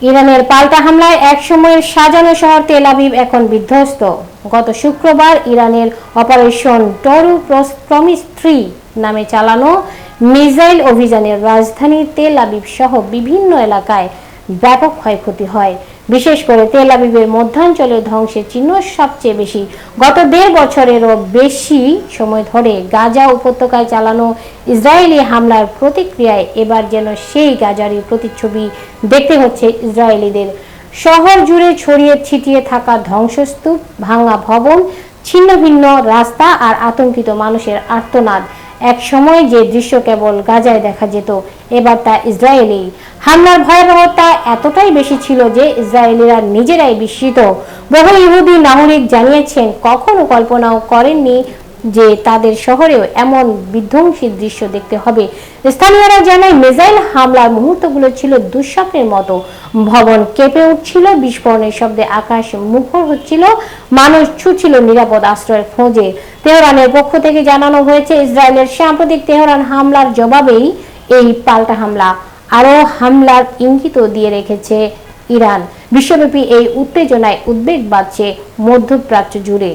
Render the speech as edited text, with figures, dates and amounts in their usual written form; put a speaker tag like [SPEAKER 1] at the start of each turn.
[SPEAKER 1] ইরানের পাল্টা হামলায় এক সময়ের সাজানো শহর তেল আবিব এখন বিধ্বস্ত। গত শুক্রবার ইরানের অপারেশন টরু প্রমিস 3 নামে চালানো মিসাইল অভিযানে রাজধানী তেল আবিব সহ বিভিন্ন এলাকায় ব্যাপক ক্ষয়ক্ষতি হয়। বিশেষ করে তেল আবিবের মধ্যাঞ্চলে ধ্বংসের চিহ্ন সবচেয়ে বেশি। গত 1.5 বছরেরও বেশি সময় ধরে গাজা উপত্যকায় চালানো ইসরায়েলি হামলার প্রতিক্রিয়ায় এবার যেন সেই গাজারই প্রতিচ্ছবি দেখতে হচ্ছে ইসরায়েলিদের। শহর জুড়ে ছড়িয়ে ছিটিয়ে থাকা ধ্বংসস্তূপ, ভাঙা ভবন, ছিন্ন ভিন্ন রাস্তা আর আতঙ্কিত মানুষের আর্তনাদ। এক সময় যে দৃশ্য কেবল গাজায় দেখা যেত, এবার তা ইসরায়েলি। হামলার ভয়াবহতা এতটাই বেশি ছিল যে ইসরায়েলিরা নিজেরাই বিস্মিত। বহু ইহুদি নাগরিক জানিয়েছেন কখনো কল্পনাও করেননি যে তাদের শহরেও এমন বিধ্বংসী দৃশ্য দেখতে হবে। স্থানীয়রা জানায় মিসাইল হামলার মুহূর্তগুলো ছিল দুঃস্বপ্নের মতো। ভবন কেঁপে উঠছিল, বিস্ফোরণের শব্দে আকাশ মুখর হচ্ছিল, মানুষ ছুটছিল নিরাপদ আশ্রয়ের খোঁজে। তেহরানের পক্ষ থেকে জানানো হয়েছে ইসরায়েলের সাম্প্রতিক তেহরান হামলার জবাবেই এই পাল্টা হামলা। আরও হামলার ইঙ্গিতও দিয়ে রেখেছে ইরান। বিশ্বব্যাপী এই উত্তেজনায় উদ্বেগ বাড়ছে মধ্যপ্রাচ্য জুড়ে।